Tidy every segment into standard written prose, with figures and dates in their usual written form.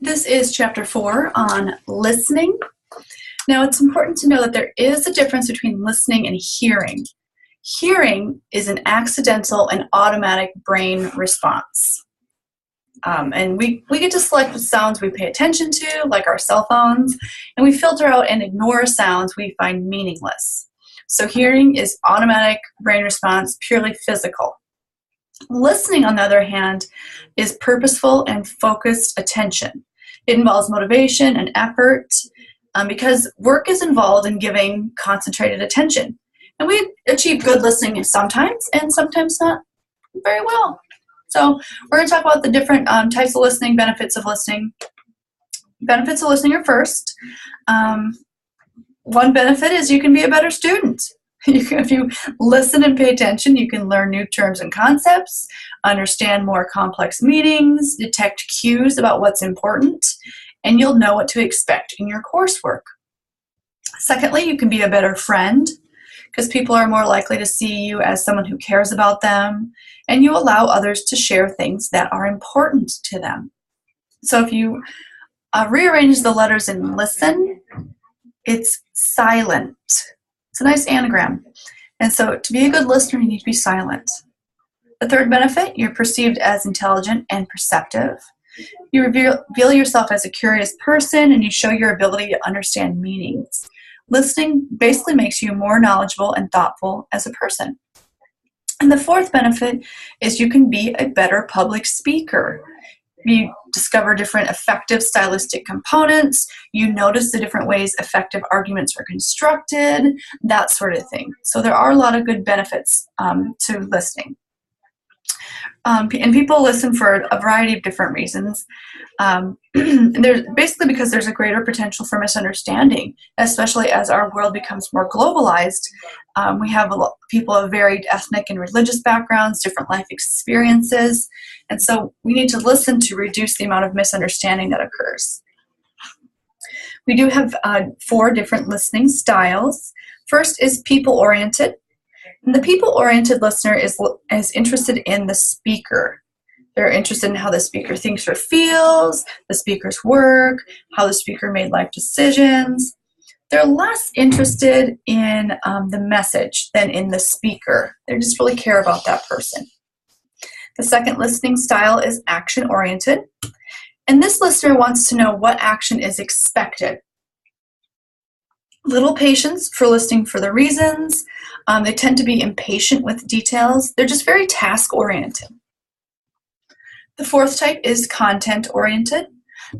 This is chapter 4 on listening. Now, it's important to know that there is a difference between listening and hearing. Hearing is an accidental and automatic brain response. And we get to select what sounds we pay attention to, like our cell phones, and we filter out and ignore sounds we find meaningless. So hearing is automatic brain response, purely physical. Listening, on the other hand, is purposeful and focused attention. It involves motivation and effort because work is involved in giving concentrated attention. And we achieve good listening sometimes and sometimes not very well. So we're going to talk about the different types of listening, benefits of listening. Benefits of listening are first. One benefit is you can be a better student. If you listen and pay attention, you can learn new terms and concepts, understand more complex meanings, detect cues about what's important, and you'll know what to expect in your coursework. Secondly, you can be a better friend because people are more likely to see you as someone who cares about them, and you allow others to share things that are important to them. So if you rearrange the letters in listen, it's silent. It's a nice anagram. And so to be a good listener, you need to be silent. The third benefit, you're perceived as intelligent and perceptive. You reveal yourself as a curious person, and you show your ability to understand meanings. Listening basically makes you more knowledgeable and thoughtful as a person. And the fourth benefit is you can be a better public speaker. You discover different effective stylistic components. You notice the different ways effective arguments are constructed, that sort of thing. So there are a lot of good benefits to listening. And people listen for a variety of different reasons. There's basically because there's a greater potential for misunderstanding, especially as our world becomes more globalized. We have people of varied ethnic and religious backgrounds, different life experiences, and so we need to listen to reduce the amount of misunderstanding that occurs. We do have 4 different listening styles. First is people-oriented. And the people-oriented listener is interested in the speaker. They're interested in how the speaker thinks or feels, the speaker's work, how the speaker made life decisions. They're less interested in the message than in the speaker. They just really care about that person. The second listening style is action-oriented. And this listener wants to know what action is expected. Little patience for listening for the reasons. They tend to be impatient with details. They're just very task-oriented. The fourth type is content-oriented.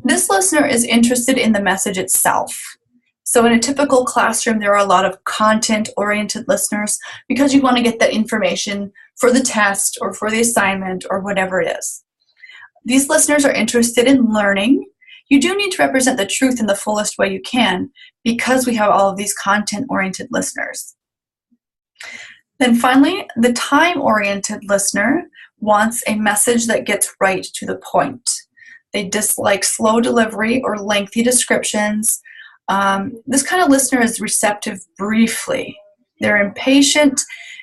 This listener is interested in the message itself. So in a typical classroom, there are a lot of content-oriented listeners because you want to get that information for the test or for the assignment or whatever it is. These listeners are interested in learning. You do need to represent the truth in the fullest way you can because we have all of these content-oriented listeners. Then finally, the time-oriented listener wants a message that gets right to the point. They dislike slow delivery or lengthy descriptions. This kind of listener is receptive briefly. They're impatient,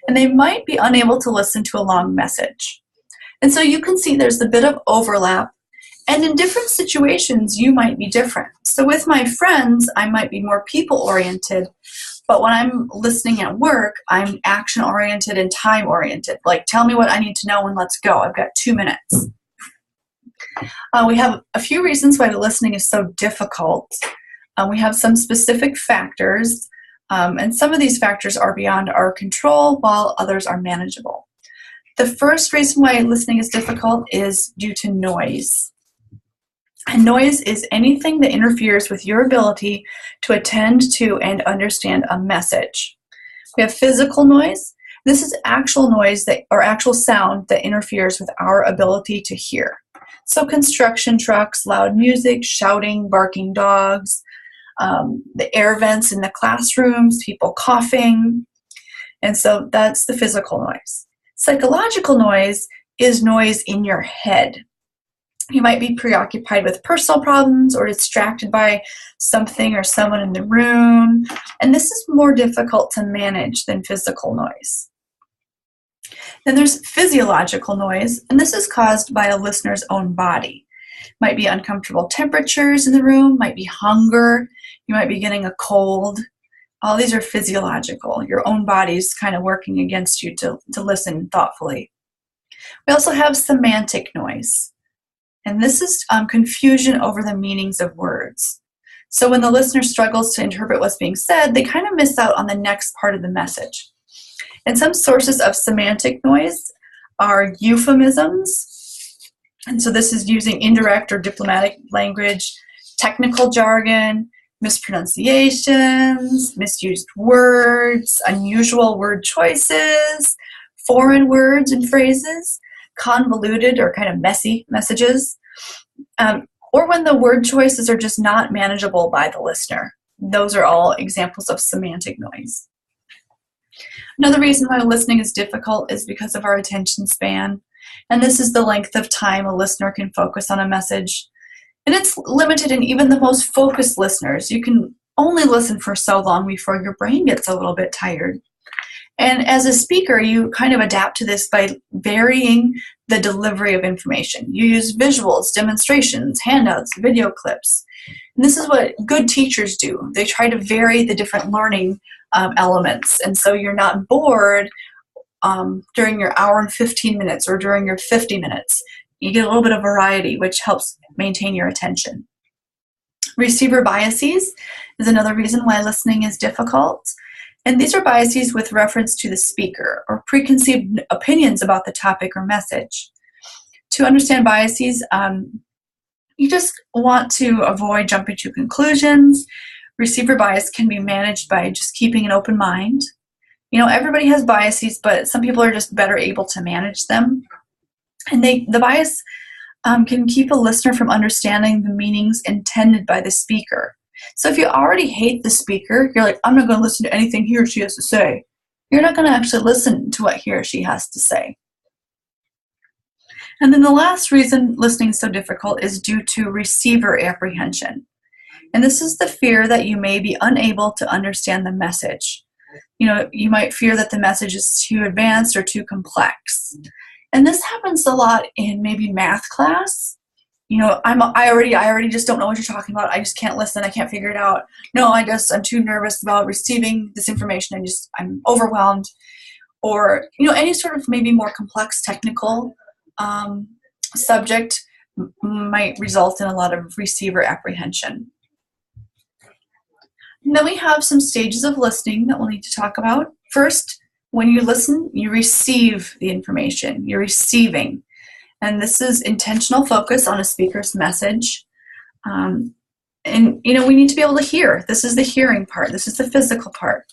and they might be unable to listen to a long message. And so you can see there's a bit of overlap. And in different situations, you might be different. So with my friends, I might be more people-oriented, but when I'm listening at work, I'm action-oriented and time-oriented. Like, tell me what I need to know and let's go. I've got 2 minutes. We have a few reasons why the listening is so difficult. We have some specific factors, and some of these factors are beyond our control, while others are manageable. The first reason why listening is difficult is due to noise. And noise is anything that interferes with your ability to attend to and understand a message. We have physical noise. This is actual noise or actual sound that interferes with our ability to hear. So construction trucks, loud music, shouting, barking dogs, the air vents in the classrooms, people coughing. And so that's the physical noise. Psychological noise is noise in your head. You might be preoccupied with personal problems or distracted by something or someone in the room, and this is more difficult to manage than physical noise. Then there's physiological noise, and this is caused by a listener's own body. Might be uncomfortable temperatures in the room, might be hunger, you might be getting a cold. All these are physiological. Your own body's kind of working against you to listen thoughtfully. We also have semantic noise. And this is confusion over the meanings of words. So when the listener struggles to interpret what's being said, they kind of miss out on the next part of the message. And some sources of semantic noise are euphemisms. And so this is using indirect or diplomatic language, technical jargon, mispronunciations, misused words, unusual word choices, foreign words and phrases, convoluted or kind of messy messages, or when the word choices are just not manageable by the listener. Those are all examples of semantic noise. Another reason why listening is difficult is because of our attention span, and this is the length of time a listener can focus on a message. And it's limited in even the most focused listeners. You can only listen for so long before your brain gets a little bit tired. And as a speaker, you kind of adapt to this by varying the delivery of information. You use visuals, demonstrations, handouts, video clips. And this is what good teachers do. They try to vary the different learning elements. And so you're not bored during your hour and 15 minutes or during your 50 minutes. You get a little bit of variety, which helps maintain your attention. Receiver biases is another reason why listening is difficult. And these are biases with reference to the speaker or preconceived opinions about the topic or message. To understand biases, you just want to avoid jumping to conclusions. Receiver bias can be managed by just keeping an open mind. You know, everybody has biases, but some people are just better able to manage them. And the bias can keep a listener from understanding the meanings intended by the speaker. So if you already hate the speaker, you're like, I'm not going to listen to anything he or she has to say. You're not going to actually listen to what he or she has to say. And then the last reason listening is so difficult is due to receiver apprehension. And this is the fear that you may be unable to understand the message. You know, you might fear that the message is too advanced or too complex. And this happens a lot in maybe math class. You know, I already just don't know what you're talking about. I just can't listen. I can't figure it out. No, I'm too nervous about receiving this information. I'm overwhelmed. Or, you know, any sort of maybe more complex technical subject might result in a lot of receiver apprehension. And then we have some stages of listening that we'll need to talk about. First, when you listen, you receive the information. You're receiving. And this is intentional focus on a speaker's message. And, you know, we need to be able to hear. This is the hearing part. This is the physical part.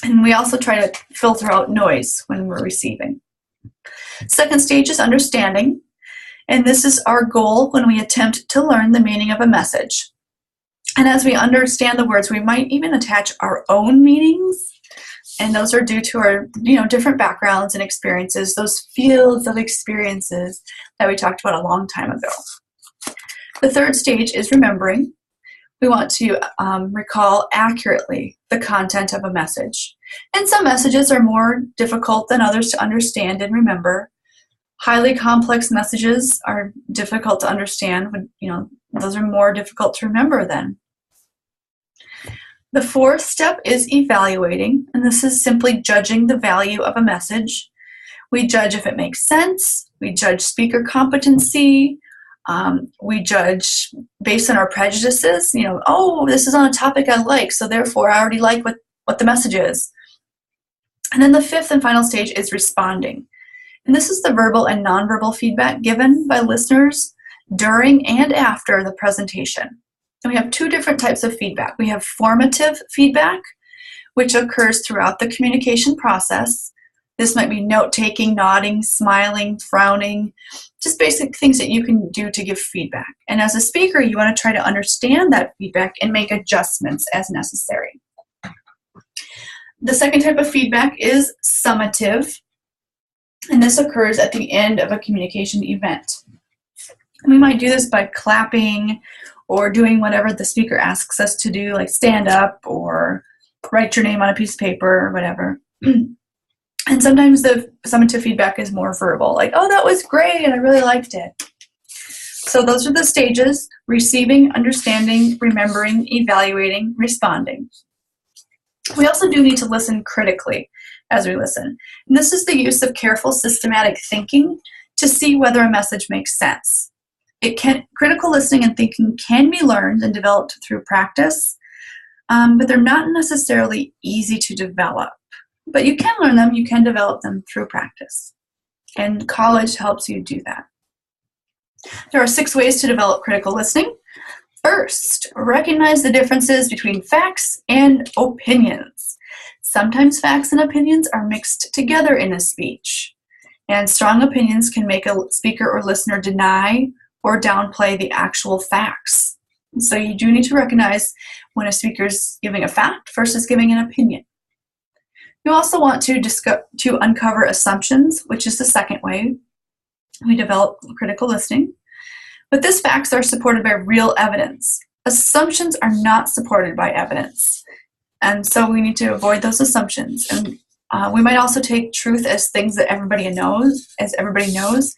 And we also try to filter out noise when we're receiving. Second stage is understanding. And this is our goal when we attempt to learn the meaning of a message. And as we understand the words, we might even attach our own meanings. And those are due to our, you know, different backgrounds and experiences, those fields of experiences that we talked about a long time ago. The third stage is remembering. We want to recall accurately the content of a message. And some messages are more difficult than others to understand and remember. Highly complex messages are difficult to understand. You know, those are more difficult to remember then. The fourth step is evaluating, and this is simply judging the value of a message. We judge if it makes sense. We judge speaker competency. We judge based on our prejudices. You know, oh, this is on a topic I like, so therefore I already like what the message is. And then the fifth and final stage is responding. And this is the verbal and nonverbal feedback given by listeners during and after the presentation. And we have two different types of feedback. We have formative feedback, which occurs throughout the communication process. This might be note-taking, nodding, smiling, frowning, just basic things that you can do to give feedback. And as a speaker, you want to try to understand that feedback and make adjustments as necessary. The second type of feedback is summative, and this occurs at the end of a communication event. And we might do this by clapping or doing whatever the speaker asks us to do, like stand up or write your name on a piece of paper or whatever. And sometimes the summative feedback is more verbal, like, oh, that was great, and I really liked it. So those are the stages: receiving, understanding, remembering, evaluating, responding. We also do need to listen critically as we listen. And this is the use of careful, systematic thinking to see whether a message makes sense. Critical listening and thinking can be learned and developed through practice, but they're not necessarily easy to develop. But you can learn them, you can develop them through practice. And college helps you do that. There are 6 ways to develop critical listening. First, recognize the differences between facts and opinions. Sometimes facts and opinions are mixed together in a speech, and strong opinions can make a speaker or listener deny or downplay the actual facts. So you do need to recognize when a speaker is giving a fact versus giving an opinion. You also want to uncover assumptions, which is the second way we develop critical listening. But these facts are supported by real evidence. Assumptions are not supported by evidence. And so we need to avoid those assumptions. And we might also take truth as things that everybody knows.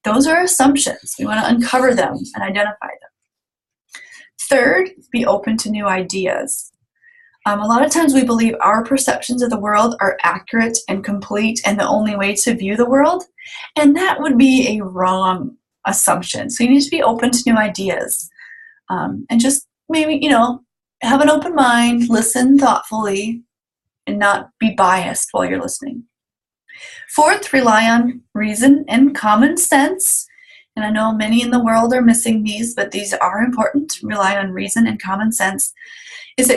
Those are assumptions. We want to uncover them and identify them. Third, be open to new ideas. A lot of times we believe our perceptions of the world are accurate and complete and the only way to view the world, and that would be a wrong assumption. So you need to be open to new ideas, and just maybe, have an open mind, listen thoughtfully, and not be biased while you're listening. Fourth, rely on reason and common sense. And I know many in the world are missing these, but these are important. Rely on reason and common sense. Is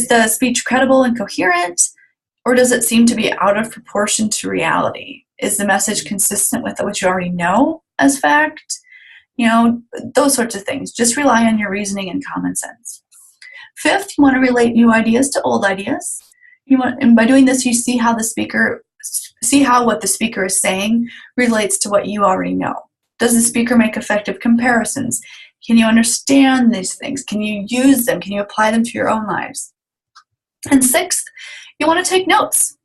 the speech credible and coherent, or does it seem to be out of proportion to reality? Is the message consistent with what you already know as fact? Those sorts of things. Just rely on your reasoning and common sense. Fifth, you want to relate new ideas to old ideas. And by doing this, you see how what the speaker is saying relates to what you already know. Does the speaker make effective comparisons? Can you understand these things? Can you use them? Can you apply them to your own lives? And sixth, you want to take notes.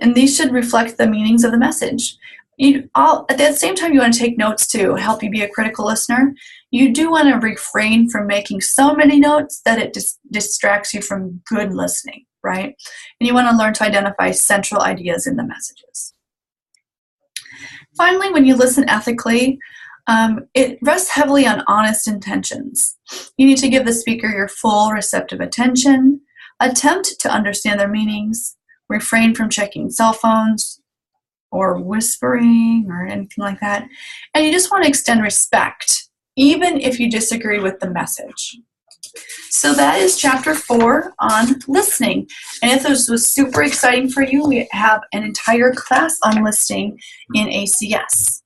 And these should reflect the meanings of the message. At the same time, you want to take notes to help you be a critical listener. You do want to refrain from making so many notes that it distracts you from good listening, right? And you want to learn to identify central ideas in the messages. Finally, when you listen ethically, it rests heavily on honest intentions. You need to give the speaker your full receptive attention, attempt to understand their meanings, refrain from checking cell phones or whispering or anything like that. And you just want to extend respect, even if you disagree with the message. So that is chapter 4 on listening. And if this was super exciting for you, we have an entire class on listening in ACS.